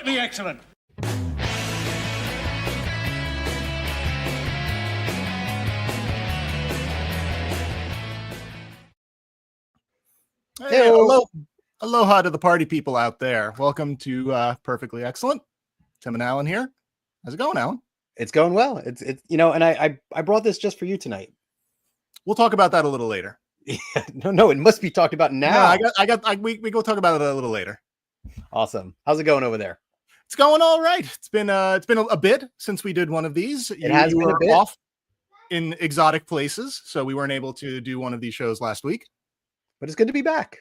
Perfectly excellent. Hey, aloha to the party people out there. Welcome to Perfectly Excellent. Tim and Alan here. How's it going, Alan? It's going well. It's and I brought this just for you tonight. We'll talk about that a little later. No, it must be talked about now. No, we go talk about it a little later. Awesome. How's it going over there? It's going all right. It's been a bit since we did one of these. It has been a bit. Off in exotic places, so we weren't able to do one of these shows last week. But it's good to be back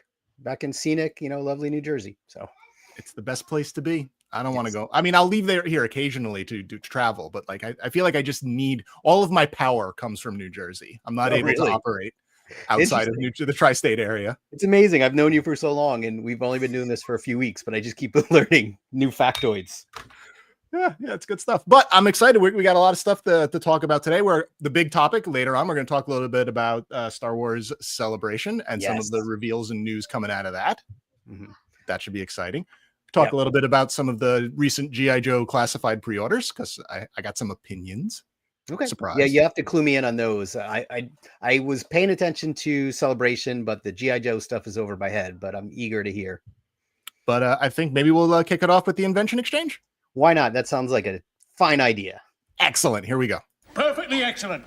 in scenic, lovely New Jersey. So it's the best place to be. I don't want to go. I mean, I'll leave here occasionally to travel, but like I feel like I just need all of my power comes from New Jersey. I'm not able to operate outside of the tri-state area. It's amazing. I've known you for so long, and we've only been doing this for a few weeks, but I just keep learning new factoids. Yeah, it's good stuff. But I'm excited. We got a lot of stuff to talk about today. The big topic later on, we're going to talk a little bit about Star Wars Celebration and some of the reveals and news coming out of that. Mm-hmm. That should be exciting. Talk a little bit about some of the recent G.I. Joe classified pre-orders, because I got some opinions. Okay. Surprise. Yeah, you have to clue me in on those. I was paying attention to Celebration, but the G.I. Joe stuff is over my head, but I'm eager to hear. But I think maybe we'll kick it off with the Invention Exchange. Why not? That sounds like a fine idea. Excellent. Here we go. Perfectly excellent.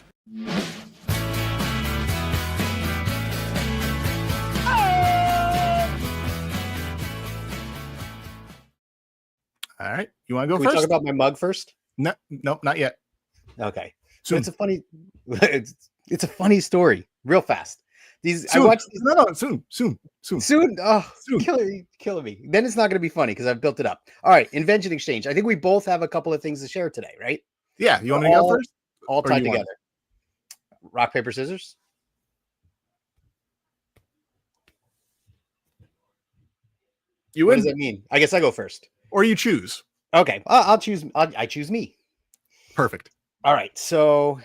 All right. You want to go Can first? We talk about my mug first? No, not yet. Okay. So it's a funny story. Real fast. Soon. I watched these. No, soon. Oh, soon. Killing me. Then it's not going to be funny because I've built it up. All right. Invention Exchange. I think we both have a couple of things to share today, right? Yeah. You want me to go first? All tied together. Rock, paper, scissors. You what win. Does that mean? I guess I go first. Or you choose. Okay. I'll choose. I choose me. Perfect. All right. So,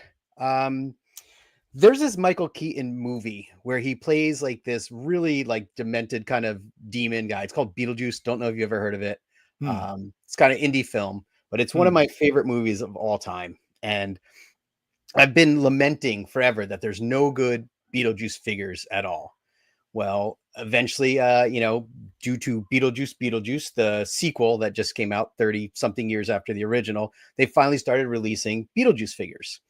there's this Michael Keaton movie where he plays like this really like demented kind of demon guy. It's called Beetlejuice. Don't know if you ever heard of it. It's kind of indie film, but it's one of my favorite movies of all time. And I've been lamenting forever that there's no good Beetlejuice figures at all. Well, eventually, due to Beetlejuice, the sequel that just came out 30 something years after the original, they finally started releasing Beetlejuice figures.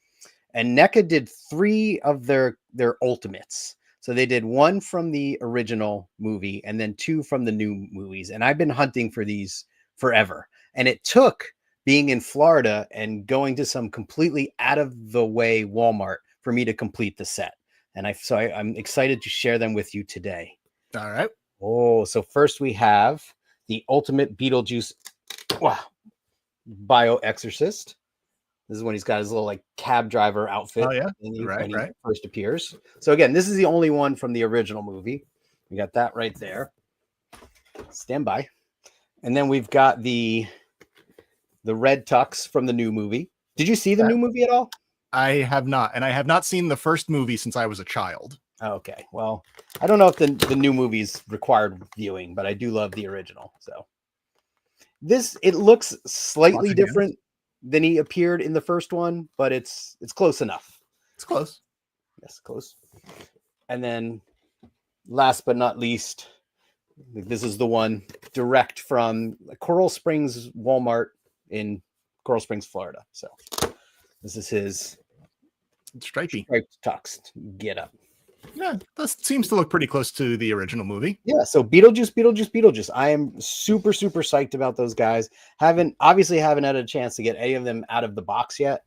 And NECA did 3 of their ultimates. So they did 1 from the original movie and then 2 from the new movies. And I've been hunting for these forever. And it took being in Florida and going to some completely out of the way Walmart for me to complete the set. And I'm excited to share them with you today. All right. Oh, so first we have the Ultimate Beetlejuice Bio Exorcist. This is when he's got his little like cab driver outfit. Oh, yeah. When he first appears. So again, this is the only one from the original movie. We got that right there. Stand by. And then we've got the red tux from the new movie. Did you see the new movie at all? I have not. And I have not seen the first movie since I was a child. Okay. Well, I don't know if the new movie's required viewing, but I do love the original. So it looks slightly different than he appeared in the first one, but it's close enough. It's close. Yes, close. And then last but not least, this is the one direct from Coral Springs Walmart in Coral Springs, Florida. So this is his striped tux get up. Yeah, that seems to look pretty close to the original movie. Yeah, so Beetlejuice. I am super psyched about those guys. Haven't had a chance to get any of them out of the box yet,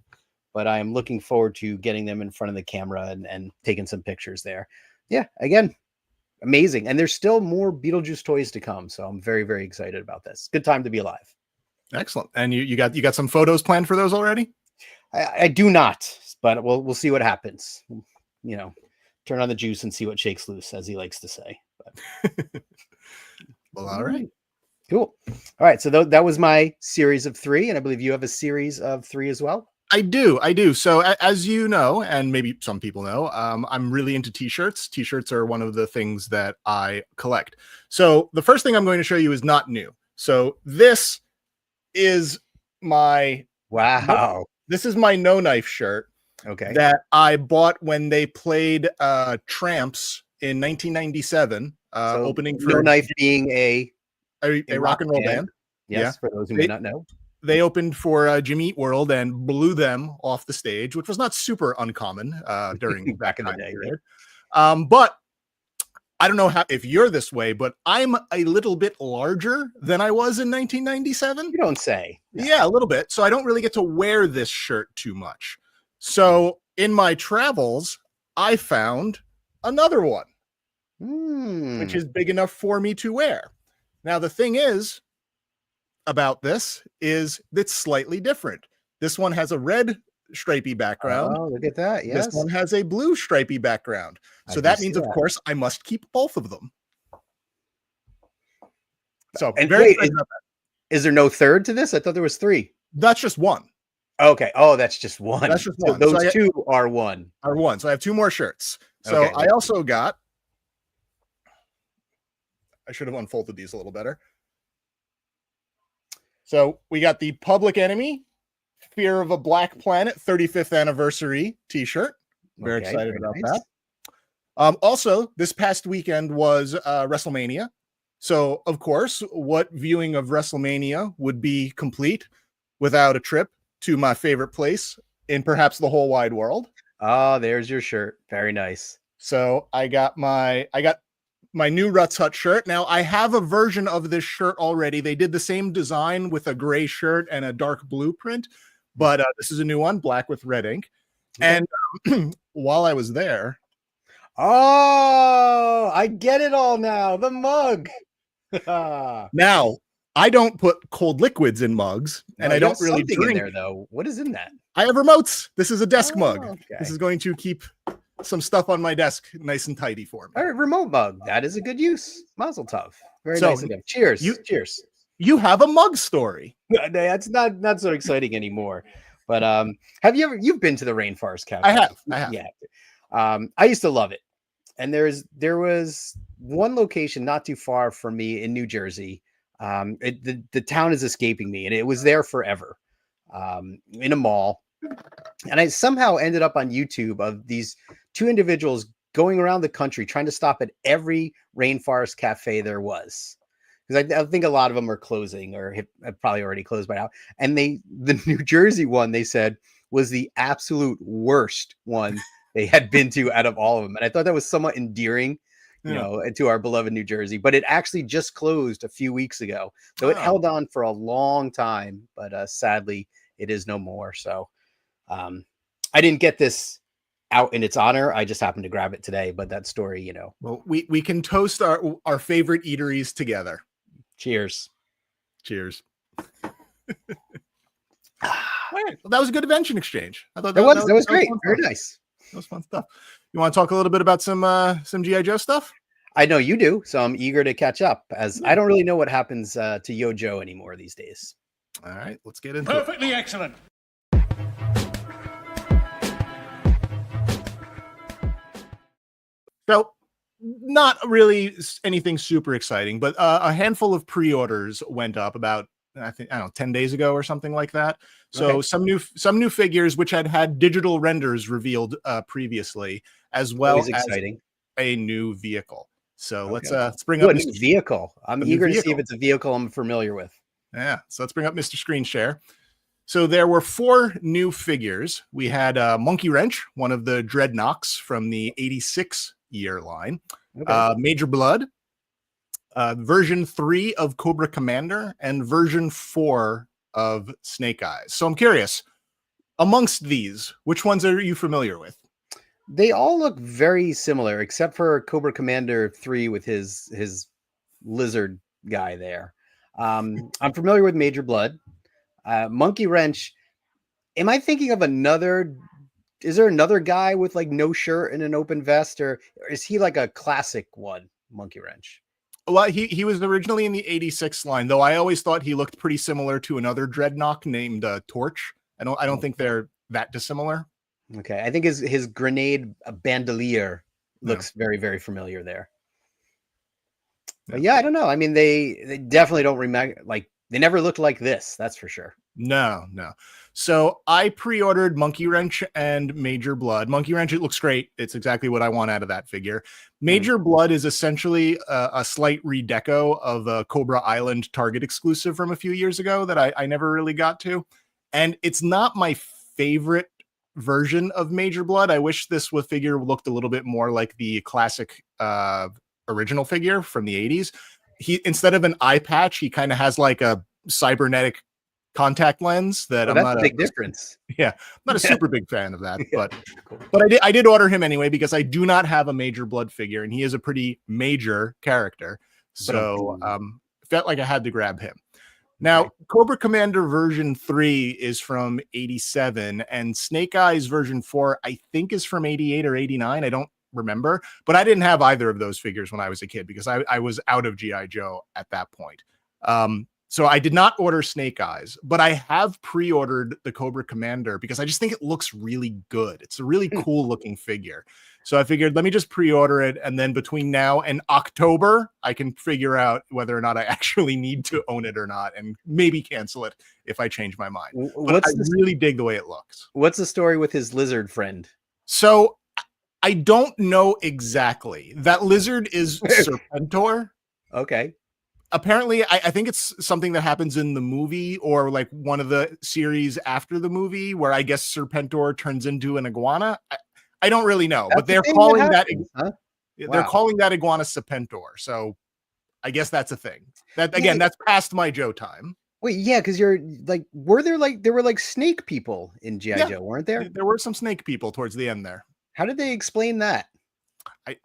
but I am looking forward to getting them in front of the camera and taking some pictures there. Yeah, again, amazing. And there's still more Beetlejuice toys to come, so I'm very, very excited about this. Good time to be alive. Excellent. And you got some photos planned for those already? I do not, but we'll see what happens. Turn on the juice and see what shakes loose, as he likes to say. But... Well, all right. Cool. All right. So that was my series of 3. And I believe you have a series of 3 as well. I do. So as you know, and maybe some people know, I'm really into t-shirts. T-shirts are one of the things that I collect. So the first thing I'm going to show you is not new. So this is my This is my No Knife shirt. Okay. That I bought when they played Tramps in 1997. Opening for No Knife being a rock and roll band. Yes, for those who may not know. They opened for Jimmy Eat World and blew them off the stage, which was not super uncommon during back in the day. Period. But I don't know if you're this way, but I'm a little bit larger than I was in 1997. You don't say. No. Yeah, a little bit. So I don't really get to wear this shirt too much. So in my travels, I found another one, which is big enough for me to wear. Now, the thing is about this is it's slightly different. This one has a red stripy background. Oh, look at that. Yes. This one has a blue stripy background. So that means, of course, I must keep both of them. So and wait, is there no third to this? I thought there was 3. That's just one. Okay. Oh, that's just one. That's just one. So those 2 are one. So I have 2 more shirts. So okay. I also got, I should have unfolded these a little better. So we got the Public Enemy Fear of a Black Planet 35th anniversary t-shirt. Very excited about that. Also, this past weekend was WrestleMania. So, of course, what viewing of WrestleMania would be complete without a trip to my favorite place in perhaps the whole wide world? Oh, there's your shirt. Very nice. So I got my new Ruts Hut shirt. Now I have a version of this shirt already. They did the same design with a gray shirt and a dark blue print, but this is a new one, black with red ink. Okay. And while I was there, oh, I get it all now. The mug. Now I don't put cold liquids in mugs, and I don't really drink. In there though. What is in that? I have remotes. This is a desk mug. Okay. This is going to keep some stuff on my desk nice and tidy for me. All right, remote mug. That is a good use. Mazel tov. Very nice of them. Cheers. Cheers. You have a mug story. That's not so exciting anymore. But you've been to the Rainforest Cafe? I have. Yeah. I used to love it. And there was one location not too far from me in New Jersey. The town is escaping me, and it was there forever. In a mall. And I somehow ended up on YouTube of these 2 individuals going around the country trying to stop at every Rainforest Cafe there was. Because I think a lot of them are closing or have probably already closed by now. And the New Jersey one, they said, was the absolute worst one they had been to out of all of them. And I thought that was somewhat endearing, you know, to our beloved New Jersey. But it actually just closed a few weeks ago. So it held on for a long time. But sadly, it is no more. So I didn't get this out in its honor. I just happened to grab it today. But that story, you know. Well, we can toast our favorite eateries together. Cheers. Cheers. All right. Well, that was a good invention exchange. I thought that was great. Very nice. That was fun stuff. You want to talk a little bit about some G.I. Joe stuff? I know you do, so I'm eager to catch up, as I don't really know what happens to Yo Joe anymore these days. All right, let's get into Perfectly excellent. So, not really anything super exciting, but a handful of pre-orders went up about, I don't know, 10 days ago or something like that. So some new figures which had digital renders revealed previously, as well as a new vehicle. So let's bring up a new vehicle. I'm eager to see if it's a vehicle I'm familiar with. Yeah, so let's bring up Mr. Screen Share. So there were 4 new figures. We had Monkey Wrench, one of the Dreadnoks from the 86 year line. Major Blood, version 3 of Cobra Commander, and version 4 of Snake Eyes. So I'm curious, amongst these, which ones are you familiar with? They all look very similar, except for Cobra Commander 3 with his lizard guy there. I'm familiar with Major Blood. Monkey Wrench. Am I thinking of another? Is there another guy with like no shirt and an open vest, or is he like a classic one, Monkey Wrench? Well, he was originally in the 86 line, though I always thought he looked pretty similar to another Dreadnought named Torch. I don't think they're that dissimilar. Okay, I think his grenade bandolier looks very, very familiar there. But yeah, I don't know. I mean, they definitely don't They never looked like this, that's for sure. No. So I pre-ordered Monkey Wrench and Major Blood. Monkey Wrench, it looks great. It's exactly what I want out of that figure. Major Blood is essentially a slight redeco of a Cobra Island Target exclusive from a few years ago that I never really got to. And it's not my favorite version of Major Blood. I wish this figure looked a little bit more like the classic original figure from the 80s. He, instead of an eye patch, he kind of has like a cybernetic contact lens that that's a big difference. Yeah, I'm not a super big fan of that, but I did order him anyway because I do not have a Major Blood figure, and he is a pretty major character. So felt like I had to grab him. Now, Cobra Commander version 3 is from 87, and Snake Eyes version 4, I think, is from 88 or 89. I don't remember, but I didn't have either of those figures when I was a kid because I was out of G.I. Joe at that point. So I did not order Snake Eyes, but I have pre-ordered the Cobra Commander because I just think it looks really good. It's a really cool looking figure. So I figured, let me just pre-order it. And then between now and October, I can figure out whether or not I actually need to own it or not, and maybe cancel it if I change my mind. But I really dig the way it looks. What's the story with his lizard friend? So I don't know exactly. That lizard is Serpentor. Okay. Apparently, I think it's something that happens in the movie or like one of the series after the movie where I guess Serpentor turns into an iguana. I don't really know, but they're calling that they're calling that iguana Serpentor. So I guess that's a thing. That again, that's past my Joe time. Wait, yeah, because you're like, there were like snake people in G.I. Joe, weren't there? There were some snake people towards the end there. How did they explain that? I'm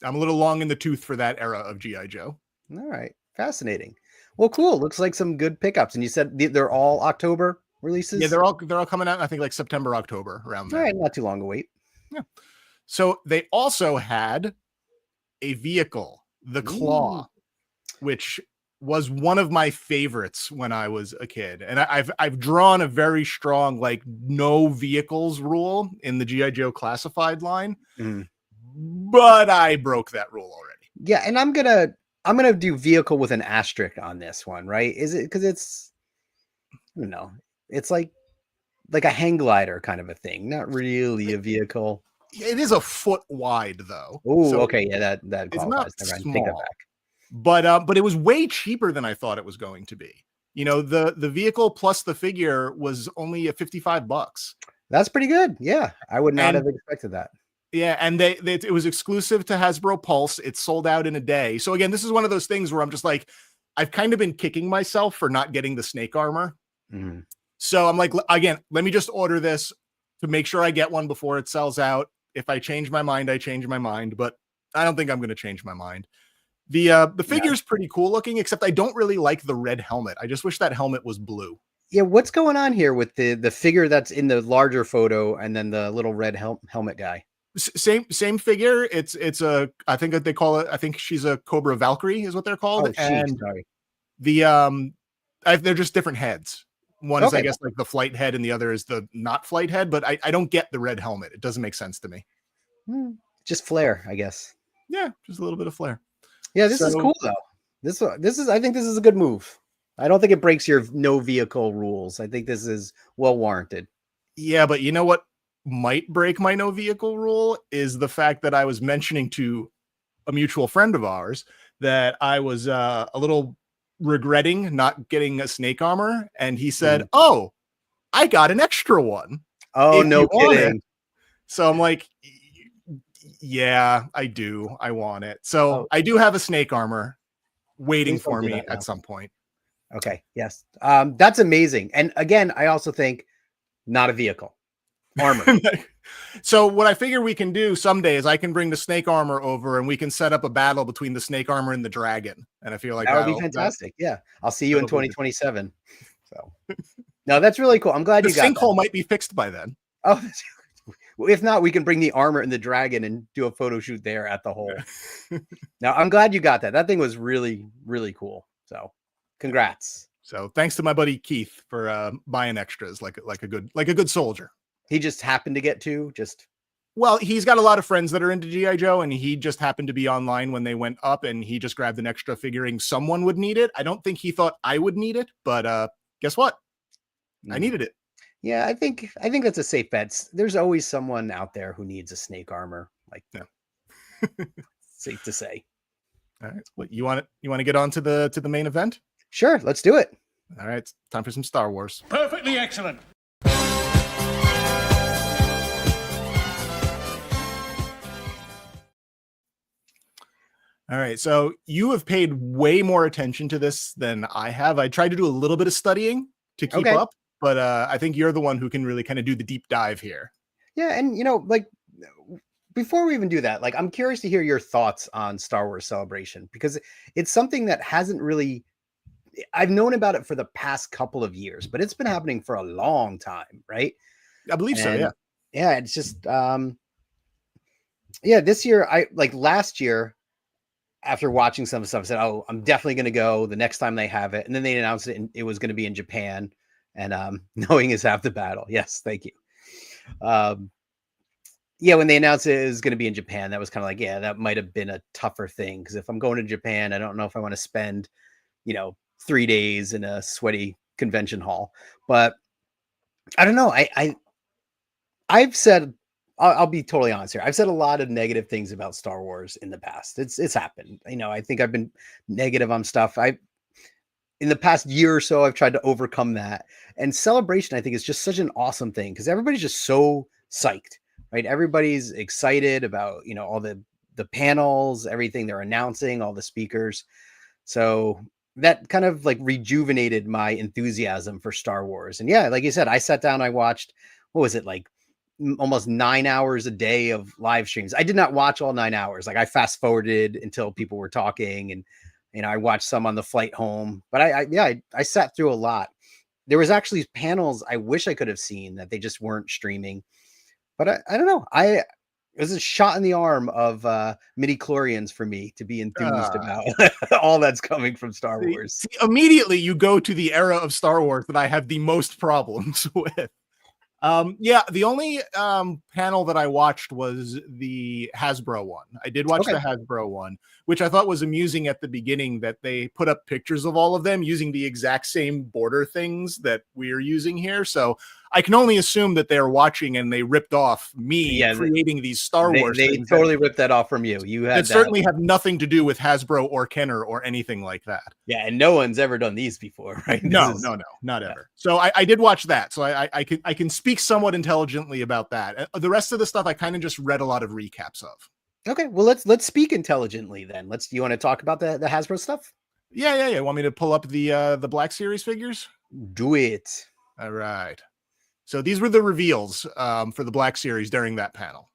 a little long in the tooth for that era of G.I. Joe. All right. Fascinating. Well, cool. Looks like some good pickups. And you said they're all October releases? Yeah, they're all coming out, I think, like September, October, around there. All right, not too long to wait. Yeah. So they also had a vehicle, the Claw, which was one of my favorites when I was a kid. And I've drawn a very strong, like, no vehicles rule in the G.I. Joe classified line. But I broke that rule already. Yeah, and I'm gonna do vehicle with an asterisk on this one, right? Is it because it's, you know, it's like a hang glider kind of a thing, not really a vehicle. It is a foot wide though. Oh, so okay, yeah, that qualifies. It's not small, take that back. But it was way cheaper than I thought it was going to be. You know, the vehicle plus the figure was only $55. That's pretty good. Yeah, I would not have expected that. Yeah, and it was exclusive to Hasbro Pulse. It sold out in a day. So again, this is one of those things where I'm just like, I've kind of been kicking myself for not getting the snake armor. So I'm like, again, let me just order this to make sure I get one before it sells out. If I change my mind, I change my mind, but I don't think I'm going to change my mind. The figure's pretty cool looking, except I don't really like the red helmet. I just wish that helmet was blue. Yeah, what's going on here with the figure that's in the larger photo and then the little red helmet guy? Same figure. It's a, I think that they call it, I think she's a Cobra Valkyrie is what they're called. Oh, and sorry. They're just different heads. One is, I guess, like the flight head and the other is the not flight head, but I don't get the red helmet. It doesn't make sense to me. Just flair, I guess. Yeah, just a little bit of flair. Yeah, this is cool though. This is, I think this is a good move. I don't think it breaks your no vehicle rules. I think this is well warranted. Yeah, but you know what might break my no vehicle rule is the fact that I was mentioning to a mutual friend of ours that I was a little regretting not getting a snake armor, and he said, "Oh, I got an extra one." Oh, no kidding. So I'm like, yeah, I do. I want it. So I do have a snake armor waiting for me at some point. Okay. Yes. That's amazing. And again, I also think not a vehicle. Armor. So what I figure we can do someday is I can bring the snake armor over and we can set up a battle between the snake armor and the dragon. And I feel like that would be fantastic. Yeah. I'll see you in 2027. So no, that's really cool. I'm glad you got that. The sinkhole might be fixed by then. Oh, if not, we can bring the armor and the dragon and do a photo shoot there at the hole. Now, I'm glad you got that. That thing was really, really cool. So congrats. So thanks to my buddy Keith for buying extras like a good soldier. He just happened to get two. Well, he's got a lot of friends that are into G.I. Joe, and he just happened to be online when they went up, and he just grabbed an extra figuring someone would need it. I don't think he thought I would need it, but guess what? I needed it. Yeah, I think that's a safe bet. There's always someone out there who needs a snake armor. Like, yeah. Safe to say. All right. Well, you want to get on to the main event? Sure, let's do it. All right, it's time for some Star Wars. Perfectly excellent. All right, so you have paid way more attention to this than I have. I tried to do a little bit of studying to keep up, but I think you're the one who can really kind of do the deep dive here. Yeah, and like, before we even do that, like, I'm curious to hear your thoughts on Star Wars Celebration, because it's something that hasn't really, I've known about it for the past couple of years, but it's been happening for a long time, right? I believe so, yeah. Yeah, it's just yeah, this year, last year, after watching some stuff, I said, oh, I'm definitely going to go the next time they have it. And then they announced it, and it was going to be in Japan. And knowing is half the battle. Yes, thank you. Yeah, when they announced it was going to be in Japan, that was kind of like, yeah, that might have been a tougher thing. Because if I'm going to Japan, I don't know if I want to spend, 3 days in a sweaty convention hall. But I don't know. I've said, I'll be totally honest here. I've said a lot of negative things about Star Wars in the past. It's happened. I think I've been negative on stuff. In the past year or so, I've tried to overcome that. And Celebration, I think, is just such an awesome thing because everybody's just so psyched, right? Everybody's excited about, all the panels, everything they're announcing, all the speakers. So that kind of like rejuvenated my enthusiasm for Star Wars. And yeah, like you said, I sat down, I watched, what was it, like almost 9 hours a day of live streams. I did not watch all 9 hours. Like, I fast forwarded until people were talking, and I watched some on the flight home. But I sat through a lot. There was actually panels I wish I could have seen that they just weren't streaming. But I don't know. It was a shot in the arm of midi-chlorians for me to be enthused about all that's coming from Star Wars. See, immediately you go to the era of Star Wars that I have the most problems with. Yeah, the only panel that I watched was the Hasbro one. I did watch the Hasbro one, which I thought was amusing at the beginning, that they put up pictures of all of them using the exact same border things that we're using here. So I can only assume that they're watching and they ripped off me creating these Star Wars things. They totally ripped that off from you. You had that certainly have nothing to do with Hasbro or Kenner or anything like that. Yeah, and no one's ever done these before, right? No, not ever. So I did watch that. So I can speak somewhat intelligently about that. The rest of the stuff I kind of just read a lot of recaps of. Okay, well, let's speak intelligently then. Do you want to talk about the Hasbro stuff? Yeah. Want me to pull up the Black Series figures? Do it. All right. So these were the reveals for the Black Series during that panel.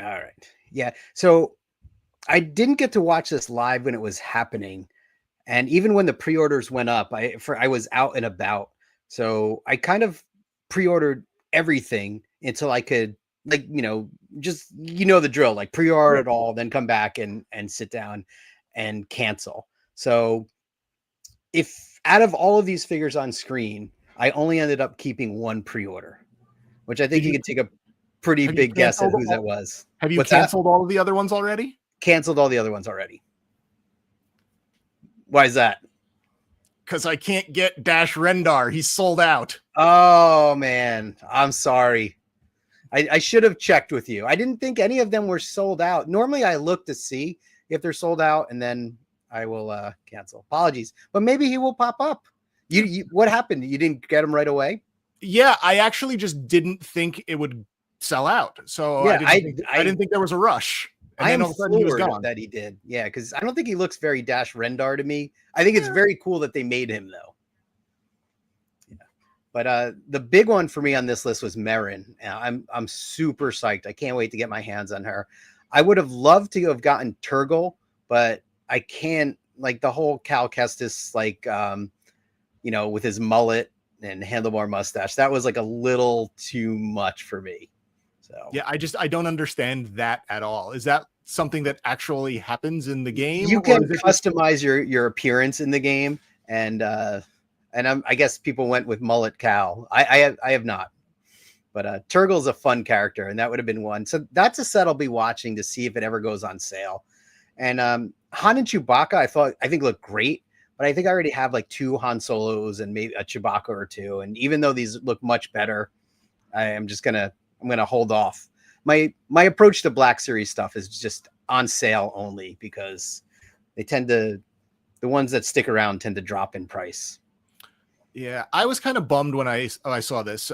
All right. Yeah. So I didn't get to watch this live when it was happening. And even when the pre-orders went up, I was out and about. So I kind of pre-ordered everything until I could, just, the drill, like pre-order it all, then come back and sit down and cancel. So if out of all of these figures on screen, I only ended up keeping one pre-order, which I think you could take a pretty big guess at who that was. Have you canceled all of the other ones already? Canceled all the other ones already. Why is that? Because I can't get Dash Rendar. He's sold out. Oh, man. I'm sorry. I should have checked with you. I didn't think any of them were sold out. Normally, I look to see if they're sold out, and then I will cancel. Apologies. But maybe he will pop up. You what happened? You didn't get him right away? Yeah, I actually just didn't think it would sell out. So yeah, I didn't think there was a rush. And then all of a sudden he was gone. That he did. Yeah, because I don't think he looks very Dash Rendar to me. I think it's very cool that they made him, though. Yeah. But the big one for me on this list was Marin. I'm super psyched. I can't wait to get my hands on her. I would have loved to have gotten Turgle, but I can't, like, the whole Cal Kestis, like, with his mullet and handlebar mustache. That was like a little too much for me. So yeah, I don't understand that at all. Is that something that actually happens in the game? You can customize your appearance in the game, and I guess people went with mullet Cal. I have not. But Turgle's a fun character, and that would have been one. So that's a set I'll be watching to see if it ever goes on sale. And Han and Chewbacca, I think look great, but I think I already have like 2 Han Solos and maybe a Chewbacca or 2. And even though these look much better, I'm gonna hold off. My approach to Black Series stuff is just on sale only, because the ones that stick around tend to drop in price. Yeah, I was kind of bummed when I saw this.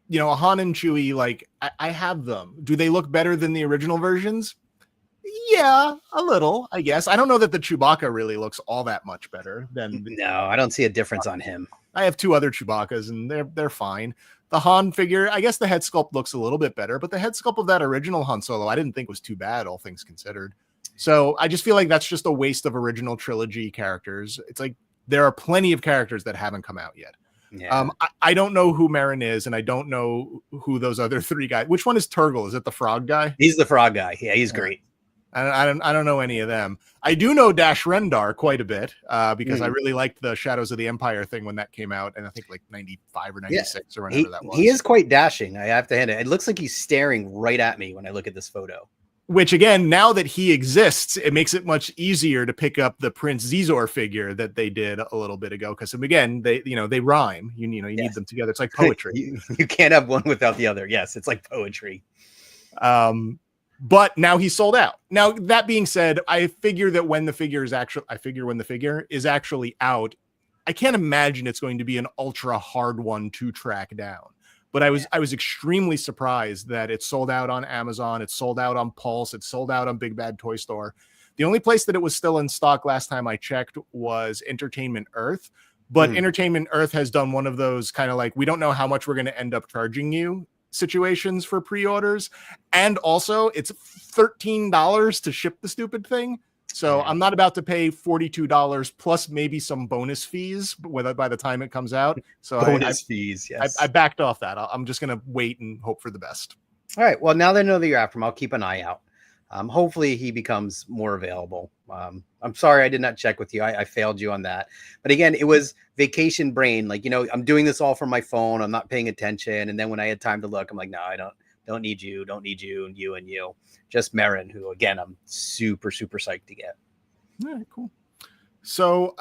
You know, Han and Chewie, like I have them. Do they look better than the original versions? Yeah, a little, I guess. I don't know that the Chewbacca really looks all that much better than. No, I don't see a difference on him. I have 2 other Chewbaccas, and they're fine. The Han figure, I guess the head sculpt looks a little bit better, but the head sculpt of that original Han Solo, I didn't think was too bad, all things considered. So I just feel like that's just a waste of original trilogy characters. It's like there are plenty of characters that haven't come out yet. Yeah. I don't know who Marin is, and I don't know who those other 3 guys. Which one is Turgle? Is it the frog guy? He's the frog guy. Yeah, he's great. I don't know any of them. I do know Dash Rendar quite a bit because I really liked the Shadows of the Empire thing when that came out, and I think like 95 or 96 or whenever that was. He is quite dashing. I have to hand it. It looks like he's staring right at me when I look at this photo. Which again, now that he exists, it makes it much easier to pick up the Prince Zizor figure that they did a little bit ago. Because again, they rhyme. You need them together. It's like poetry. You can't have one without the other. Yes, it's like poetry. But now he's sold out. Now that being said, I figure when the figure is actually out, I can't imagine it's going to be an ultra hard one to track down. But I was extremely surprised that it sold out on Amazon. It sold out on Pulse. It sold out on Big Bad Toy Store. The only place that it was still in stock last time I checked was Entertainment Earth. But Entertainment Earth has done one of those kind of like, we don't know how much we're going to end up charging you situations for pre-orders. And also it's $13 to ship the stupid thing. So I'm not about to pay $42 plus maybe some bonus fees by the time it comes out. So fees, yes. I backed off that. I'm just going to wait and hope for the best. All right. Well, now they know that you're after him, I'll keep an eye out. Hopefully he becomes more available. I'm sorry I did not check with you. I failed you on that. But again, it was vacation brain. Like, I'm doing this all from my phone. I'm not paying attention. And then when I had time to look, I'm like, no, I don't need you. Don't need you and you and you. Just Marin, who again, I'm super, super psyched to get. All right, cool. So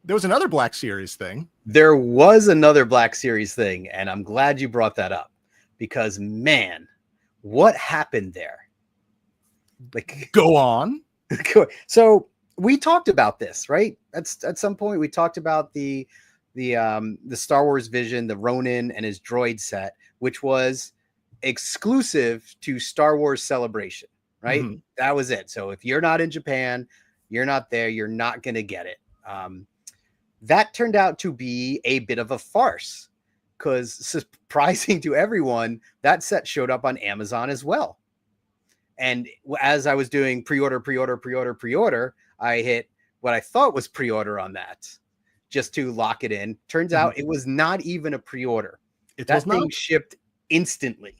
there was another Black Series thing. There was another Black Series thing. And I'm glad you brought that up because, man, what happened there? Like, go on. So we talked about this, right? At some point we talked about the Star Wars Vision, the Ronin and his droid set, which was exclusive to Star Wars Celebration, right? That was it. So if you're not in Japan, you're not there, you're not going to get it. That turned out to be a bit of a farce because, surprising to everyone, that set showed up on Amazon as well. And as I was doing pre-order, I hit what I thought was pre-order on that just to lock it in. Turns out it was not even a pre-order. That thing shipped instantly.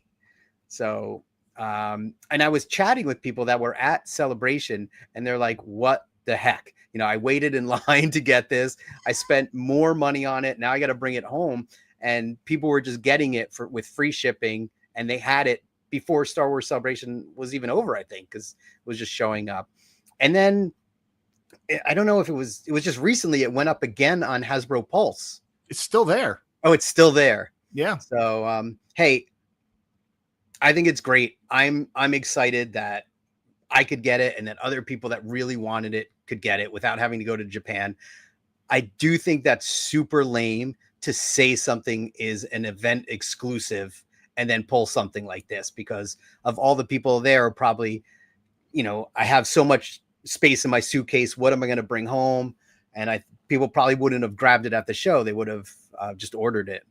So, and I was chatting with people that were at Celebration and they're like, what the heck? I waited in line to get this. I spent more money on it. Now I got to bring it home. And people were just getting it with free shipping, and they had it before Star Wars Celebration was even over, I think, because it was just showing up. And then I don't know if it was just recently it went up again on Hasbro Pulse. It's still there. Oh, it's still there. Yeah. So, hey, I think it's great. I'm excited that I could get it and that other people that really wanted it could get it without having to go to Japan. I do think that's super lame to say something is an event exclusive and then pull something like this, because of all the people there are probably, I have so much space in my suitcase. What am I going to bring home? And people probably wouldn't have grabbed it at the show. They would have just ordered it.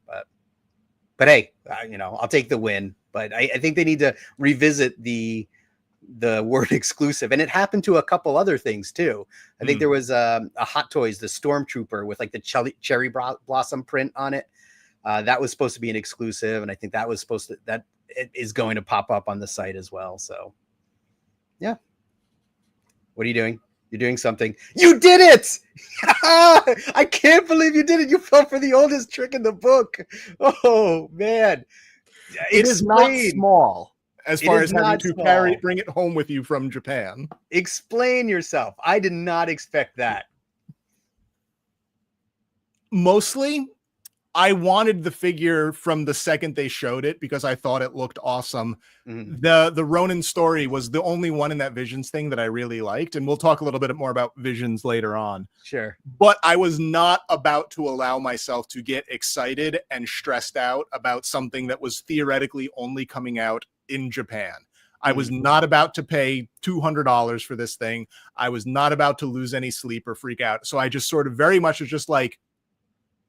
But hey, I'll take the win. But I think they need to revisit the word exclusive. And it happened to a couple other things too. I think there was a Hot Toys, the Stormtrooper with like the cherry blossom print on it. That was supposed to be an exclusive, and I think that it is going to pop up on the site as well. So, yeah. What are you doing? You're doing something. You did it! I can't believe you did it. You fell for the oldest trick in the book. Oh, man. It is not small as far as having to bring it home with you from Japan. Explain yourself. I did not expect that. Mostly, I wanted the figure from the second they showed it because I thought it looked awesome. The Ronin story was the only one in that Visions thing that I really liked, and we'll talk a little bit more about Visions later on. Sure. But I was not about to allow myself to get excited and stressed out about something that was theoretically only coming out in Japan. I was not about to pay $200 for this thing. I was not about to lose any sleep or freak out. So I just sort of very much was just like,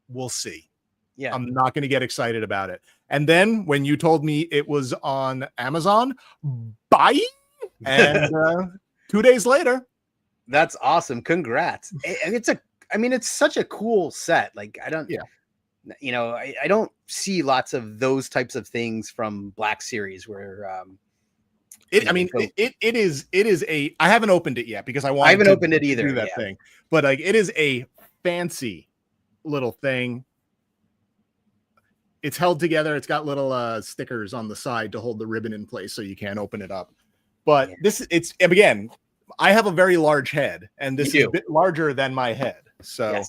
we'll see. Yeah. I'm not going to get excited about it. And then when you told me it was on Amazon, bye. And 2 days later. That's awesome. Congrats. It's such a cool set. Like, I don't, I don't see lots of those types of things from Black Series where, it is I haven't opened it yet because I haven't opened it either. Do that thing, but like, it is a fancy little thing. It's held together. It's got little stickers on the side to hold the ribbon in place so you can't open it up. But again, I have a very large head, and this is a bit larger than my head. So,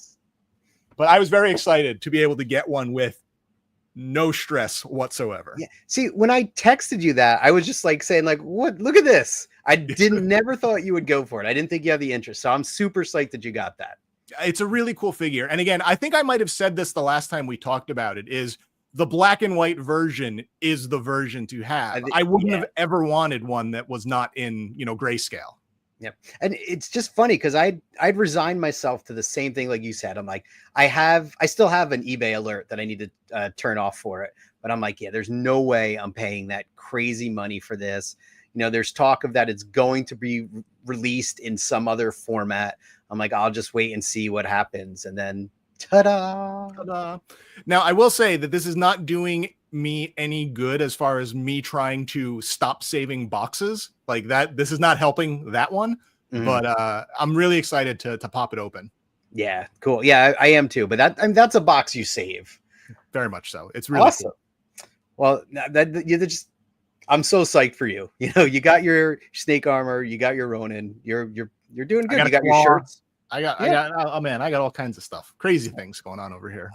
but I was very excited to be able to get one with no stress whatsoever. Yeah. See, when I texted you that, I was just like saying, like, what? Look at this. I never thought you would go for it. I didn't think you had the interest. So I'm super psyched that you got that. It's a really cool figure. And again, I think I might have said this the last time we talked about it, is the black and white version is the version to have. I wouldn't have ever wanted one that was not in, grayscale. Yeah. And it's just funny because I'd resigned myself to the same thing. Like you said, I'm like, I still have an eBay alert that I need to turn off for it. But I'm like, there's no way I'm paying that crazy money for this. There's talk of that it's going to be released in some other format. I'm like, I'll just wait and see what happens. And then ta-da. Ta-da. Now, I will say that this is not doing me any good as far as me trying to stop saving boxes like that. This is not helping that one, but I'm really excited to pop it open. Yeah, cool. Yeah, I am too. But that's a box you save. Very much so. It's really awesome. Cool. Well, I'm so psyched for you. You got your snake armor, you got your Ronin. You're doing good. You got your shirts. I got all kinds of stuff. Crazy things going on over here.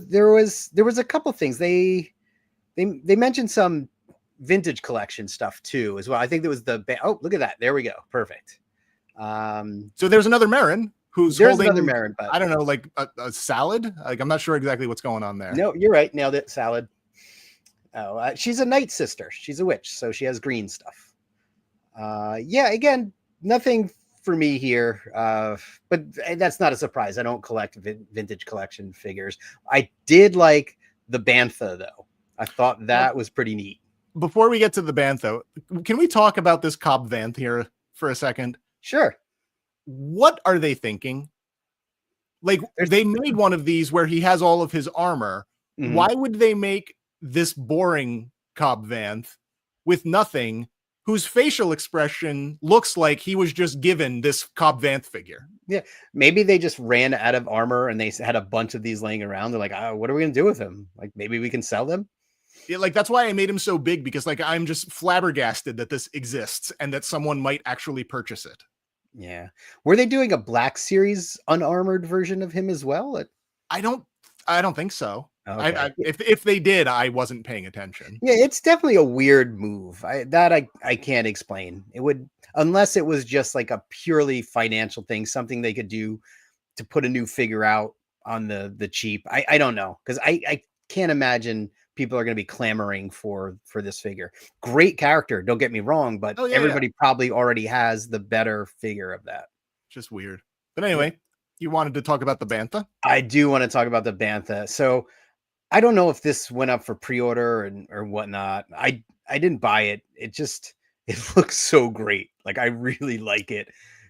There was a couple things. They mentioned some vintage collection stuff too as well. I think there was oh, look at that. There we go. Perfect. So there's another Marin who's holding another Marin, but I don't know, like a salad. Like, I'm not sure exactly what's going on there. No, you're right. Nailed it. Salad. Oh, she's a night sister. She's a witch, so she has green stuff. Again, nothing for me here, but that's not a surprise. I don't collect vintage collection figures. I did like the Bantha, though. I thought that was pretty neat. Before we get to the Bantha, can we talk about this Cobb Vanth here for a second? Sure. What are they thinking? Like, they made one of these where he has all of his armor. Why would they make this boring Cobb Vanth with nothing, whose facial expression looks like he was just given this Cobb Vanth figure? Yeah, maybe they just ran out of armor and they had a bunch of these laying around. They're like, what are we gonna do with them? Like, maybe we can sell them. Yeah, like, that's why I made him so big, because like, I'm just flabbergasted that this exists and that someone might actually purchase it. Yeah. Were they doing a Black Series unarmored version of him as well? I don't think so. Okay. If they did, I wasn't paying attention. Yeah, it's definitely a weird move. I can't explain. It would, unless it was just like a purely financial thing, something they could do to put a new figure out on the cheap. I don't know, because I can't imagine people are going to be clamoring for this figure. Great character, don't get me wrong, but everybody probably already has the better figure of that. Just weird. But anyway, you wanted to talk about the Bantha? I do want to talk about the Bantha. So I don't know if this went up for pre-order or whatnot. I didn't buy it. It looks so great. Like, I really like it.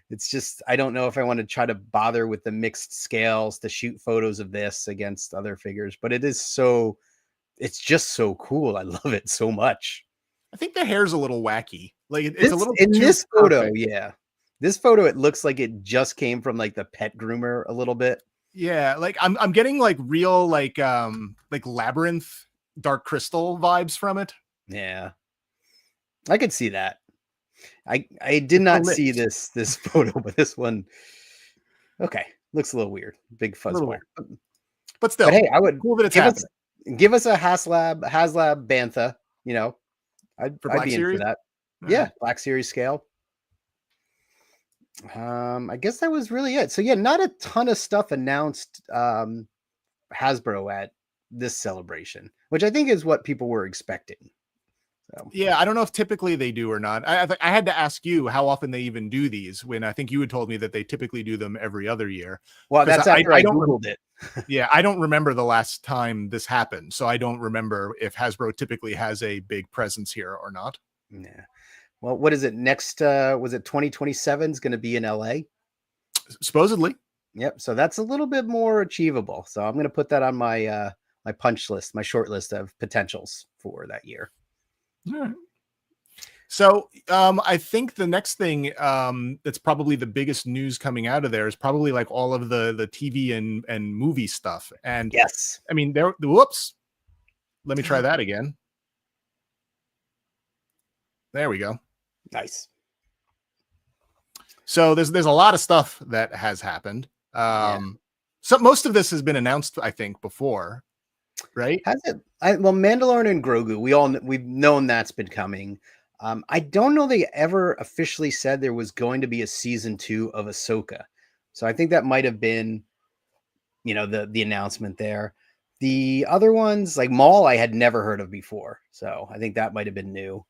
It's just, I don't know if I want to try to bother with the mixed scales to shoot photos of this against other figures, but it's just so cool. I love it so much. I think the hair's a little wacky. Like, it's a little in this photo. Yeah. This photo, it looks like it just came from like the pet groomer a little bit. Yeah, like I'm getting like real like labyrinth Dark Crystal vibes from it. Yeah, I could see that. I did not see this photo, but this one, okay, looks a little weird. Big fuzz wire. But still, but hey, I would cool that it's happening. Give us a HasLab Bantha. You know, I'd be in for that. Yeah, Black Series scale. I guess that was really it. So yeah, not a ton of stuff announced Hasbro at this celebration, which I think is what people were expecting. So. Yeah, I don't know if typically they do or not. I had to ask you how often they even do these, when I think you had told me that they typically do them every other year. Well, that's after I Googled it. Yeah, I don't remember the last time this happened, so I don't remember if Hasbro typically has a big presence here or not. Yeah. Well, what is it next? Was it 2027 is going to be in LA? Supposedly. Yep. So that's a little bit more achievable. So I'm going to put that on my my punch list, my short list of potentials for that year. All right. So I think the next thing that's probably the biggest news coming out of there is probably like all of the TV and movie stuff. And yes, I mean, whoops. Let me try that again. There we go. Nice. So there's a lot of stuff that has happened. So most of this has been announced, I think, before, right? Has it? Well, Mandalorian and Grogu, we've known that's been coming. I don't know they ever officially said there was going to be a season 2 of Ahsoka. So I think that might have been, you know, the announcement there. The other ones, like Maul, I had never heard of before. So I think that might have been new.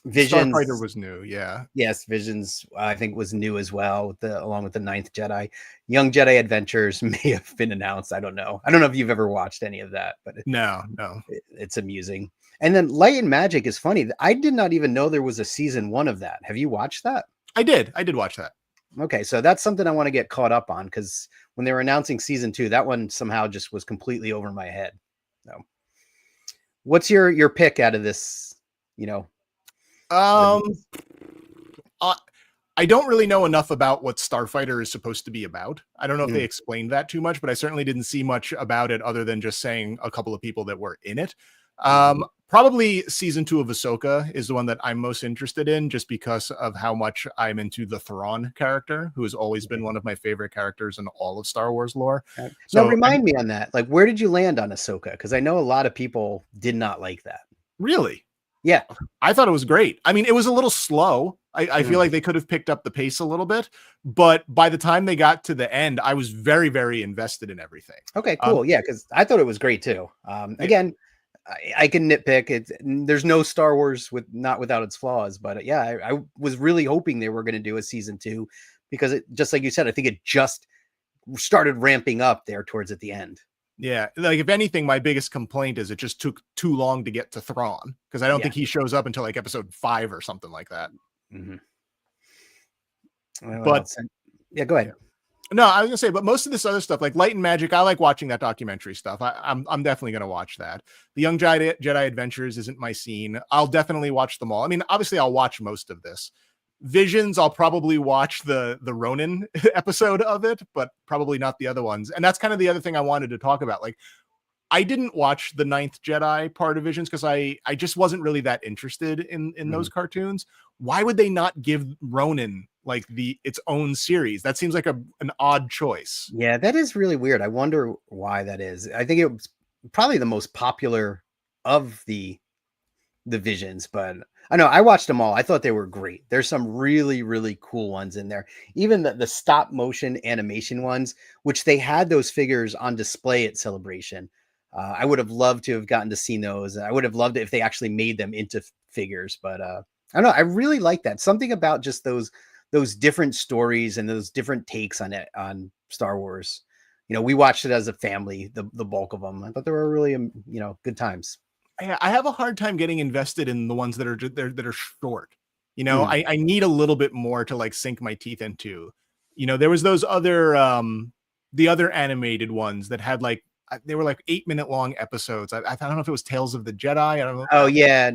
Visions Starfighter was new, yeah. Yes, Visions I think was new as well, along with the 9th Jedi. Young Jedi Adventures may have been announced. I don't know if you've ever watched any of that, but no, it's amusing. And then Light and Magic is funny. I did not even know there was a season 1 of that. Have you watched that? I did watch that. Okay, so that's something I want to get caught up on, because when they were announcing season 2, that one somehow just was completely over my head. So what's your pick out of this, you know? I don't really know enough about what Starfighter is supposed to be about. I don't know if they explained that too much, but I certainly didn't see much about it other than just saying a couple of people that were in it. Probably season 2 of Ahsoka is the one that I'm most interested in, just because of how much I'm into the Thrawn character, who has always been one of my favorite characters in all of Star Wars lore. So now remind me on that. Like, where did you land on Ahsoka? Because I know a lot of people did not like that. Really? Yeah. I thought it was great. I mean, it was a little slow. I feel like they could have picked up the pace a little bit, but by the time they got to the end, I was very, very invested in everything. Okay, cool. Yeah, because I thought it was great too. Again, I can nitpick. There's no Star Wars not without its flaws, but yeah, I was really hoping they were going to do a season 2, because it, just like you said, I think it just started ramping up there towards at the end. Yeah, like if anything, my biggest complaint is it just took too long to get to Thrawn, because I don't think he shows up until like episode 5 or something like that. But yeah, go ahead. No, I was gonna say, but most of this other stuff, like Light and Magic, I like watching that documentary stuff. I'm definitely gonna watch that. The Young Jedi Adventures isn't my scene. I'll definitely watch them all. I mean, obviously, I'll watch most of this. Visions, I'll probably watch the Ronin episode of it, but probably not the other ones. And that's kind of the other thing I wanted to talk about. Like, I didn't watch the 9th Jedi part of Visions because I just wasn't really that interested in those cartoons. Why would they not give Ronin like its own series? That seems like an odd choice. Yeah, that is really weird. I wonder why that is. I think it was probably the most popular of the Visions, but I know I watched them all. I thought they were great. There's some really, really cool ones in there. Even the stop motion animation ones, which they had those figures on display at Celebration. I would have loved to have gotten to see those. I would have loved it if they actually made them into figures, but I don't know. I really like that. Something about just those different stories and those different takes on it, on Star Wars. You know, we watched it as a family, the bulk of them. I thought they were really, good times. I have a hard time getting invested in the ones that are short. You know, I need a little bit more to like sink my teeth into. You know, there was those other the other animated ones that had like, they were like 8-minute long episodes. I don't know if it was Tales of the Jedi. I don't know. Oh yeah,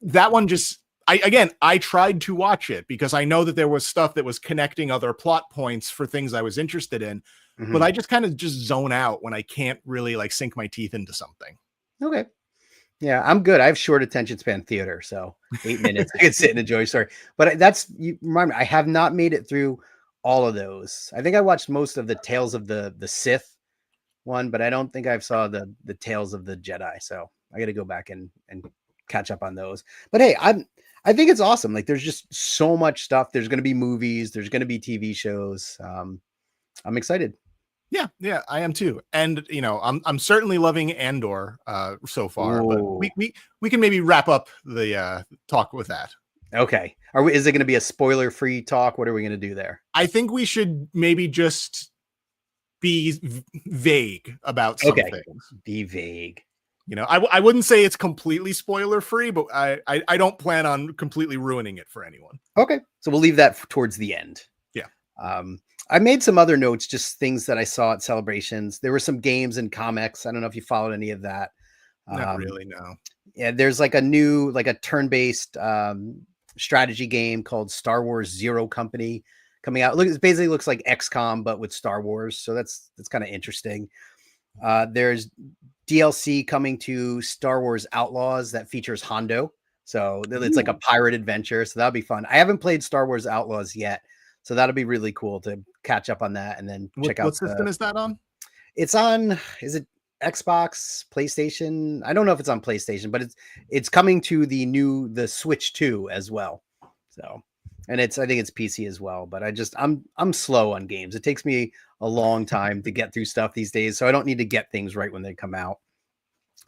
that one just I tried to watch it because I know that there was stuff that was connecting other plot points for things I was interested in, but I just kind of just zone out when I can't really like sink my teeth into something. Okay. Yeah, I'm good. I have short attention span theater, so 8 minutes I can sit and enjoy a story. But you remind me, I have not made it through all of those. I think I watched most of the Tales of the Sith one, but I don't think I saw the Tales of the Jedi. So I got to go back and catch up on those. But hey, I think it's awesome. Like there's just so much stuff. There's going to be movies. There's going to be TV shows. I'm excited. Yeah, I am too. And you know, I'm certainly loving Andor so far. Ooh. But we can maybe wrap up the talk with that. Okay. Is it going to be a spoiler-free talk? What are we going to do there? I think we should maybe just be vague about some things. Be vague. You know, I wouldn't say it's completely spoiler-free, but I don't plan on completely ruining it for anyone. Okay. So we'll leave that towards the end. Yeah. I made some other notes, just things that I saw at celebrations. There were some games and comics. I don't know if you followed any of that. Not really, no. Yeah, there's like a turn-based strategy game called Star Wars Zero Company coming out. It basically looks like XCOM, but with Star Wars. So that's kind of interesting. There's DLC coming to Star Wars Outlaws that features Hondo. So it's like a pirate adventure. So that'll be fun. I haven't played Star Wars Outlaws yet. So that'll be really cool to catch up on that and then check out. What system is that on? It's on, is it Xbox, PlayStation? I don't know if it's on PlayStation, but it's coming to the Switch 2 as well. So, and I think it's PC as well, but I'm slow on games. It takes me a long time to get through stuff these days. So I don't need to get things right when they come out.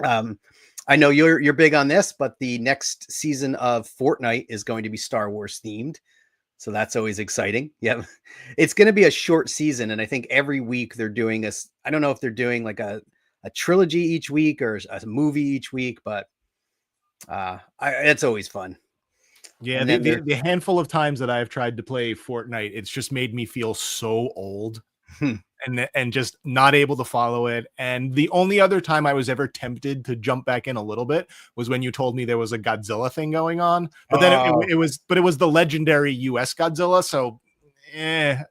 I know you're big on this, but the next season of Fortnite is going to be Star Wars themed. So that's always exciting. Yeah. It's going to be a short season. And I think every week they're doing I don't know if they're doing like a trilogy each week or a movie each week, but it's always fun. Yeah. The handful of times that I've tried to play Fortnite, it's just made me feel so old and just not able to follow it. And the only other time I was ever tempted to jump back in a little bit was when you told me there was a Godzilla thing going on, but then it was the legendary US Godzilla. So if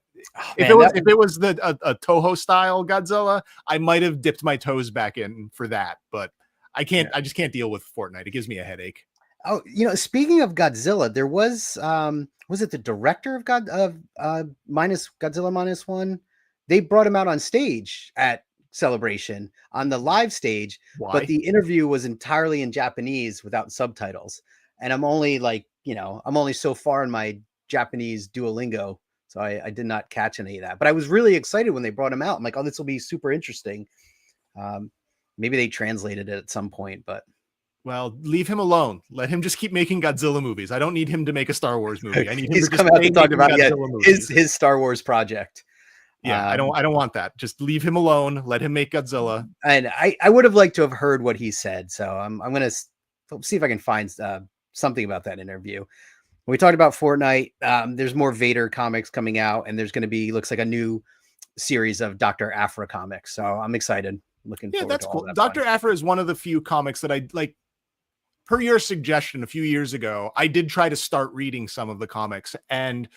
it was a Toho style Godzilla, I might've dipped my toes back in for that, but I just can't deal with Fortnite. It gives me a headache. Oh, speaking of Godzilla, there was it the director of Godzilla -1? They brought him out on stage at Celebration on the live stage. Why? But the interview was entirely in Japanese without subtitles. And I'm only so far in my Japanese Duolingo. So I did not catch any of that, but I was really excited when they brought him out. I'm like, oh, this will be super interesting. Maybe they translated it at some point, but. Well, leave him alone. Let him just keep making Godzilla movies. I don't need him to make a Star Wars movie. I need him to come out and talk about his Star Wars project. Yeah, I don't want that. Just leave him alone. Let him make Godzilla. And I would have liked to have heard what he said. So I'm going to see if I can find something about that interview. When we talked about Fortnite, there's more Vader comics coming out, and there's going to be, looks like a new series of Dr. Aphra comics. So I'm excited. Looking forward to all that. Dr. Aphra is one of the few comics that I like. Per your suggestion a few years ago, I did try to start reading some of the comics, and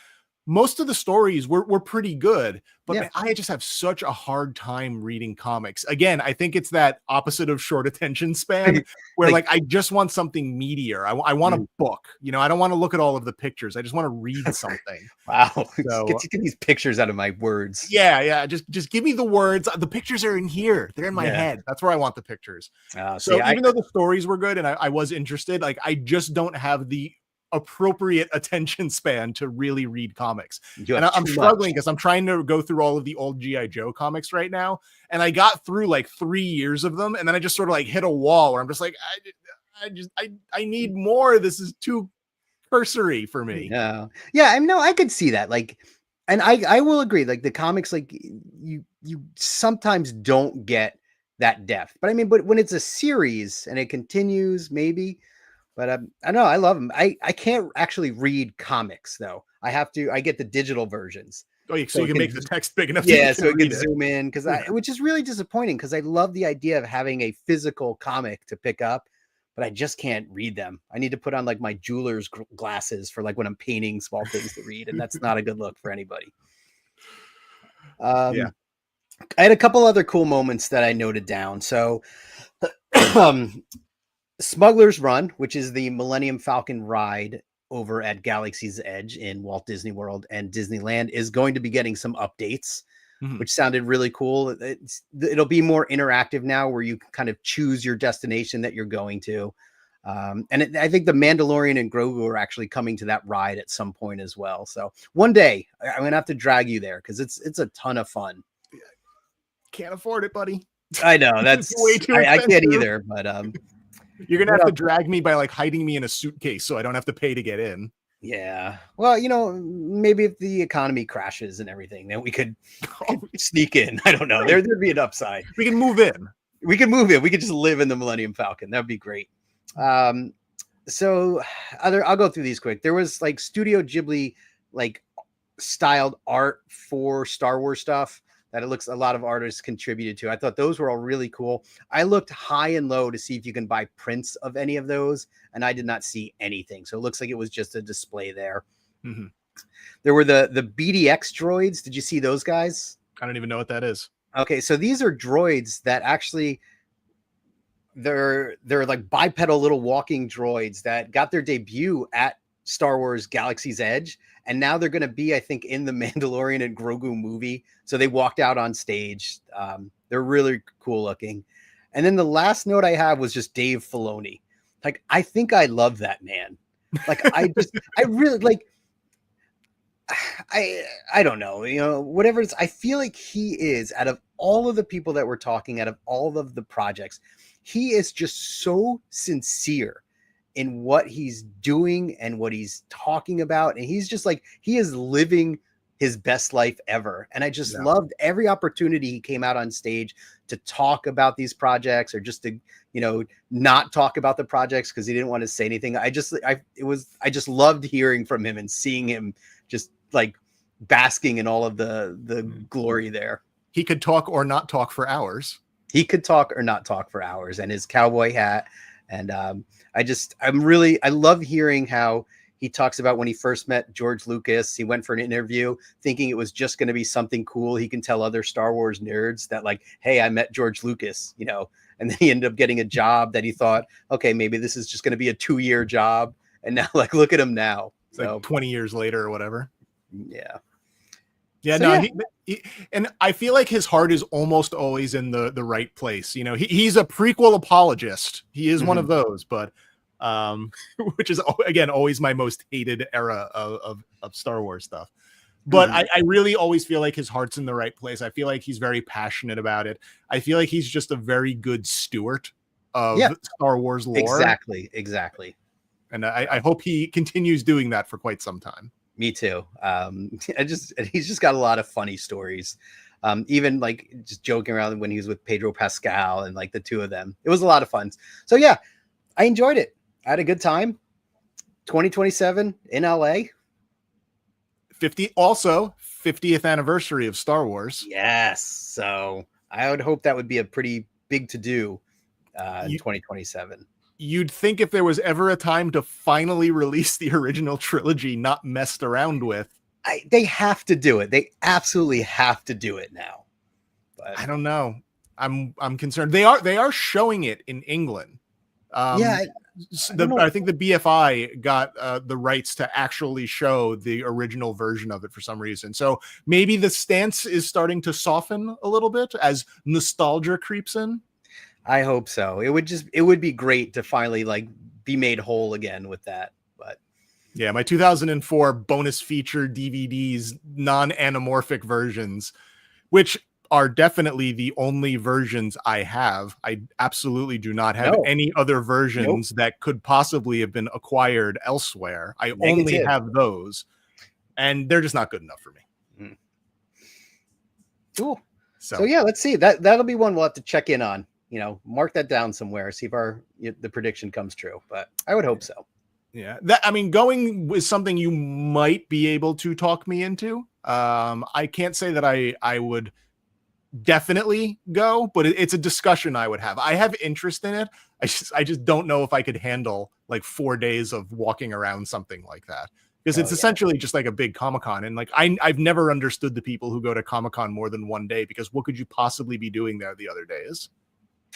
most of the stories were pretty good, but man, I just have such a hard time reading comics. Again, I think it's that opposite of short attention span where like I just want something meatier. I want a book, I don't want to look at all of the pictures. I just want to read something. Wow. So, get these pictures out of my words. Yeah. Just give me the words. The pictures are in here. They're in my head. That's where I want the pictures. So even though the stories were good and I was interested, like I just don't have the appropriate attention span to really read comics. And I'm struggling because I'm trying to go through all of the old G.I. Joe comics right now. And I got through like 3 years of them. And then I just sort of like hit a wall where I'm just like, I need more. This is too cursory for me. Yeah. I could see that. Like, and I will agree. Like the comics, like you sometimes don't get that depth, but when it's a series and it continues, maybe. But I know I love them. I can't actually read comics though. I get the digital versions. Oh, so you can make the text big enough. Yeah, so it can zoom in which is really disappointing because I love the idea of having a physical comic to pick up. but I just can't read them. I need to put on like my jeweler's glasses for like when I'm painting small things to read, and that's not a good look for anybody. Yeah. I had a couple other cool moments that I noted down. So, Smuggler's Run, which is the Millennium Falcon ride over at Galaxy's Edge in Walt Disney World and Disneyland, is going to be getting some updates, which sounded really cool. It'll be more interactive now, where you can kind of choose your destination that you're going to. I think the Mandalorian and Grogu are actually coming to that ride at some point as well. So one day I'm going to have to drag you there, because it's a ton of fun. Can't afford it, buddy. I know that's way too expensive. I can't either, but you're gonna have to drag me by like hiding me in a suitcase so I don't have to pay to get in. Yeah. Well, maybe if the economy crashes and everything, then we could sneak in. I don't know. There'd be an upside. We can move in. We could just live in the Millennium Falcon. That'd be great. So I'll go through these quick. There was like Studio Ghibli like styled art for Star Wars stuff that it looks a lot of artists contributed to. I thought those were all really cool. I looked high and low to see if you can buy prints of any of those, and I did not see anything. So it looks like it was just a display there. There were the BDX droids. Did you see those guys? I don't even know what that is. Okay, so these are droids that actually they're like bipedal little walking droids that got their debut at Star Wars Galaxy's Edge, and now they're going to be, I think, in the Mandalorian and Grogu movie. So they walked out on stage. They're really cool looking. And then the last note I have was just Dave Filoni. Like, I think I love that man. Like, I really like, I don't know, whatever it is. I feel like he is, out of all of the people that we're talking, out of all of the projects, he is just so sincere in what he's doing and what he's talking about. And he's just like, he is living his best life ever. And I just loved every opportunity he came out on stage to talk about these projects, or just to, not talk about the projects because he didn't want to say anything. I just loved hearing from him and seeing him just like basking in all of the glory there. He could talk or not talk for hours. He could talk or not talk for hours, and his cowboy hat. And I love hearing how he talks about when he first met George Lucas. He went for an interview thinking it was just going to be something cool he can tell other Star Wars nerds, that like, hey, I met George Lucas, and then he ended up getting a job that he thought, okay, maybe this is just going to be a 2-year job. And now, like, look at him now. So, like 20 years later or whatever. Yeah. Yeah, so, no, he, and I feel like his heart is almost always in the right place. He's a prequel apologist. He is one of those, but which is, again, always my most hated era of Star Wars stuff. But I really always feel like his heart's in the right place. I feel like he's very passionate about it. I feel like he's just a very good steward of Star Wars lore. Exactly. And I hope he continues doing that for quite some time. Me too. He's just got a lot of funny stories. Even like just joking around when he was with Pedro Pascal and like the two of them. It was a lot of fun. So yeah, I enjoyed it. I had a good time. 2027 in LA. 50th anniversary of Star Wars. Yes. So I would hope that would be a pretty big to do in 2027. You'd think if there was ever a time to finally release the original trilogy, not messed around with. They have to do it. They absolutely have to do it now. But I don't know. I'm concerned. They are showing it in England. I think the BFI got the rights to actually show the original version of it for some reason. So maybe the stance is starting to soften a little bit as nostalgia creeps in. I hope so. It would be great to finally like be made whole again with that. But yeah, my 2004 bonus feature DVDs, non-anamorphic versions, which are definitely the only versions I have. I absolutely do not have any other versions that could possibly have been acquired elsewhere. I only have those, and they're just not good enough for me. Cool. So yeah, let's see. That'll be one we'll have to check in on. Mark that down somewhere, see if the prediction comes true, but I would hope so. Yeah. Going with something you might be able to talk me into. I can't say that I would definitely go, but it's a discussion I would have. I have interest in it. I just don't know if I could handle like 4 days of walking around something like that, because it's essentially just like a big Comic-Con. And like I've never understood the people who go to Comic-Con more than one day, because what could you possibly be doing there the other days?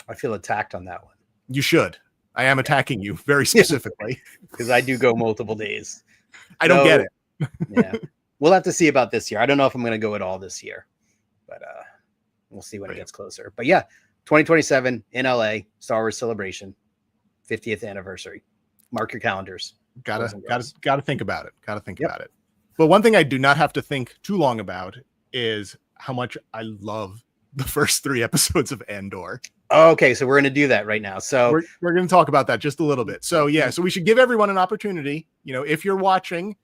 I feel attacked on that one. You should. I am attacking you very specifically because I do go multiple days. I don't get it. Yeah, we'll have to see about this year. I don't know if I'm going to go at all this year, but we'll see when it gets closer. But yeah, 2027 in LA, Star Wars Celebration, 50th anniversary. Mark your calendars. Gotta think about it. Gotta think about it. But one thing I do not have to think too long about is how much I love the first 3 episodes of Andor. Okay, so we're going to do that right now. So we're going to talk about that just a little bit. So yeah, so we should give everyone an opportunity. You know, if you're watching,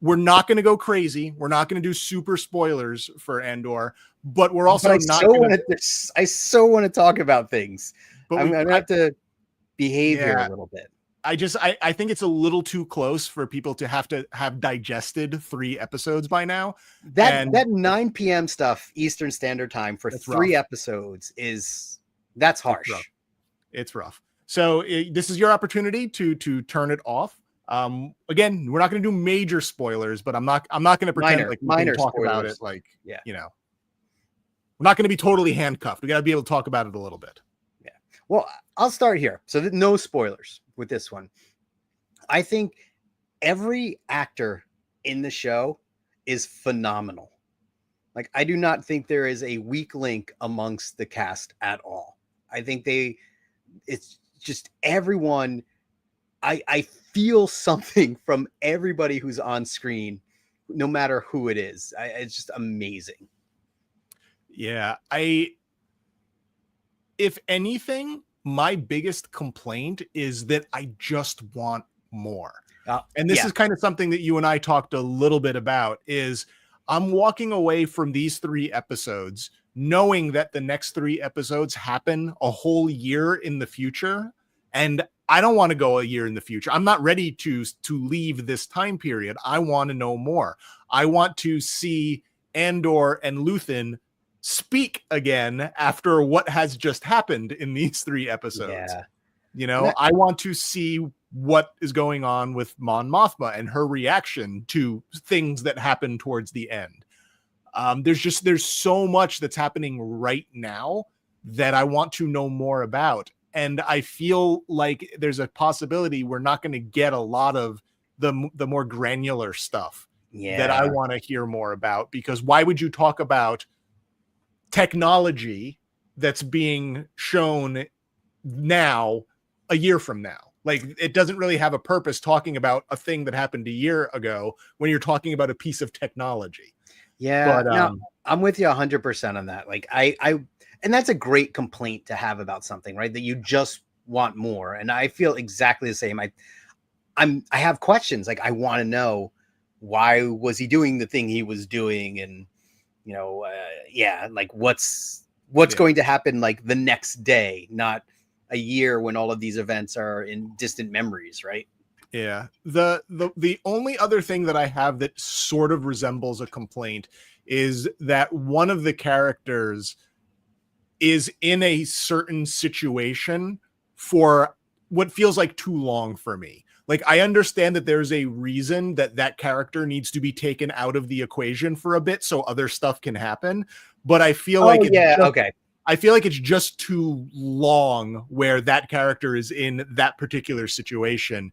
we're not going to go crazy. We're not going to do super spoilers for Andor, but we're also I so want to talk about things. But I'm going to have to behave here a little bit. I think it's a little too close for people to have digested 3 episodes by now. That 9 p.m. stuff Eastern Standard Time for 3 episodes that's harsh. It's rough. So this is your opportunity to turn it off. Again, we're not going to do major spoilers, but I'm not going to pretend like we can talk about it. Like, you know, we're not going to be totally handcuffed. We got to be able to talk about it a little bit. Yeah. Well, I'll start here. So no spoilers with this one. I think every actor in the show is phenomenal. Like, I do not think there is a weak link amongst the cast at all. I think it's just everyone. I feel something from everybody who's on screen, no matter who it is. It's just amazing. Yeah. If anything, my biggest complaint is that I just want more. And this is kind of something that you and I talked a little bit about, is I'm walking away from these 3 episodes knowing that the next 3 episodes happen a whole year in the future. And I don't want to go a year in the future. I'm not ready to leave this time period. I want to know more. I want to see Andor and Luthen speak again after what has just happened in these 3 episodes. Yeah. You know, I want to see what is going on with Mon Mothma and her reaction to things that happen towards the end. There's so much that's happening right now that I want to know more about. And I feel like there's a possibility we're not going to get a lot of the more granular stuff that I want to hear more about, because why would you talk about technology that's being shown now a year from now? Like, it doesn't really have a purpose talking about a thing that happened a year ago when you're talking about a piece of technology. Yeah, but, no, I'm with you 100% on that. Like, and that's a great complaint to have about something, right? That you just want more. And I feel exactly the same. I have questions. Like, I want to know, why was he doing the thing he was doing? And, you know, like what's going to happen like the next day, not a year when all of these events are in distant memories, right? Yeah. The only other thing that I have that sort of resembles a complaint is that one of the characters is in a certain situation for what feels like too long for me. Like, I understand that there's a reason that character needs to be taken out of the equation for a bit so other stuff can happen. But I feel I feel like it's just too long where that character is in that particular situation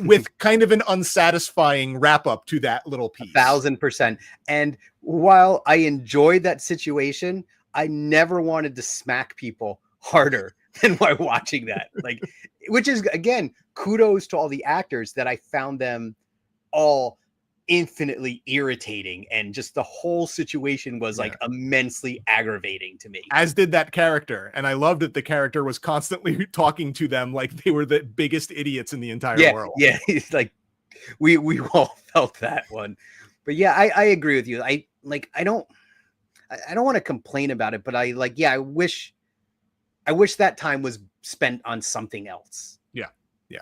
with kind of an unsatisfying wrap up to that little piece. 1,000%. And while I enjoyed that situation, I never wanted to smack people harder than while watching that. Like, which is, again, kudos to all the actors that I found them all infinitely irritating, and just the whole situation was like immensely aggravating to me, as did that character. And I loved that the character was constantly talking to them like they were the biggest idiots in the entire world. It's like we all felt that one. But yeah, I agree with you. I don't want to complain about it, but I wish that time was spent on something else. Yeah.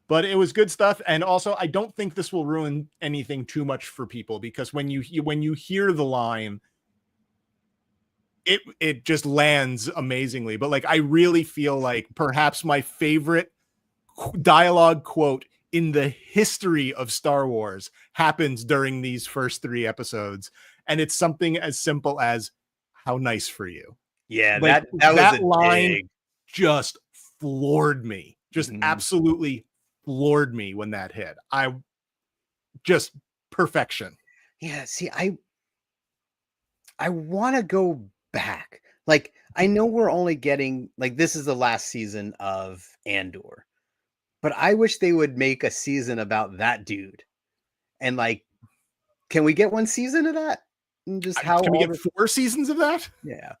But it was good stuff. And also, I don't think this will ruin anything too much for people, because when you hear the line, it just lands amazingly. But like, I really feel like perhaps my favorite dialogue quote in the history of Star Wars happens during these first 3 episodes, and it's something as simple as "How nice for you." Yeah, Like, that was that a line dig. just floored me. Just absolutely floored me when that hit. I just perfection. Yeah, see, I want to go back. Like, I know we're only getting, like, this is the last season of Andor, but I wish they would make a season about that dude. And like, can we get one season of that? And just how Can we all get the 4 seasons of that? yeah,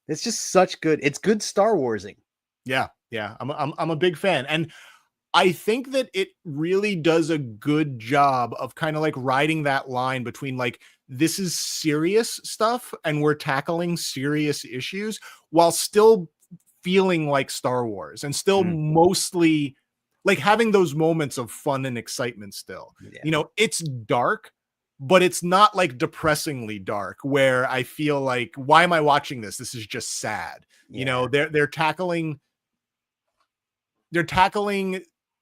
it's just such good. It's good Star Warsing. Yeah, yeah. I'm a big fan, and I think that it really does a good job of kind of like riding that line between like, this is serious stuff and we're tackling serious issues while still feeling like Star Wars and still mostly like having those moments of fun and excitement still. Yeah. You know, it's dark, but it's not like depressingly dark where I feel like, why am I watching this? This is just sad. Yeah. You know, they're tackling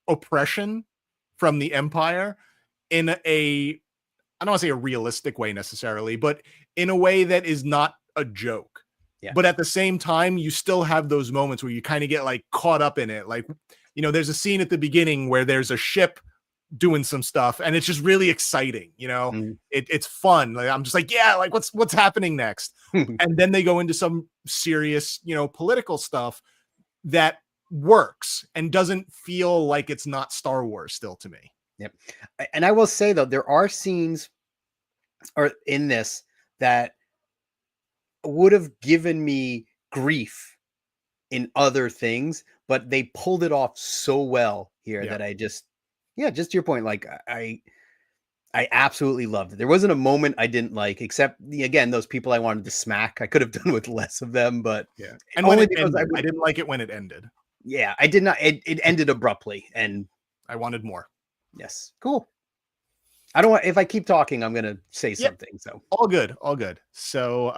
oppression from the Empire in a, I don't want to say a realistic way necessarily, but in a way that is not a joke. Yeah. But at the same time, you still have those moments where you kind of get like caught up in it. Like, you know, there's a scene at the beginning where there's a ship doing some stuff and it's just really exciting. You know, it's fun. Like, I'm just like, yeah, like what's happening next? And then they go into some serious, you know, political stuff that works and doesn't feel like it's not Star Wars still to me. Yep. And I will say though, there are scenes or in this that would have given me grief in other things, but they pulled it off so well here that I just, just to your point, like I absolutely loved it. There wasn't a moment I didn't like, except again, those people I wanted to smack. I could have done with less of them, but and only because I didn't like it when it ended. Yeah, I did not. It ended abruptly, and I wanted more. Yes, cool. I don't want. If I keep talking, I'm gonna say something. So all good, all good. So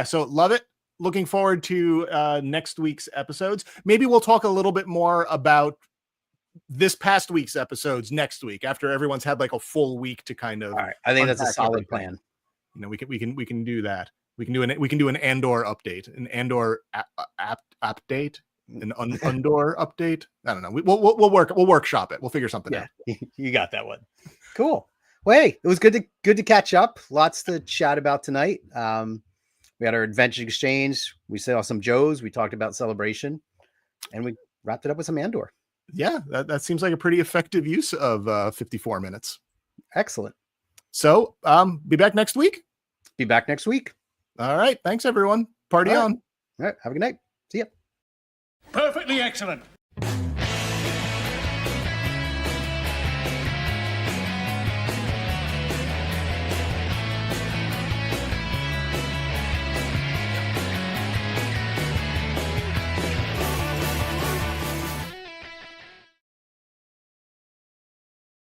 so love it. Looking forward to next week's episodes. Maybe we'll talk a little bit more about this past week's episodes next week after everyone's had like a full week to kind of. All right, I think that's a solid plan. You know, we can do that. We can do an Andor update, an Andor update. An Undor update. I don't know. We'll workshop it. We'll figure something out. You got that one. Cool. Well, hey, it was good to catch up. Lots to chat about tonight. We had our adventure exchange. We saw some Joes. We talked about Celebration, and we wrapped it up with some Andor. Yeah, that seems like a pretty effective use of 54 minutes. Excellent. So, be back next week. Be back next week. All right. Thanks, everyone. Party on. All right. Have a good night. See ya. Perfectly excellent.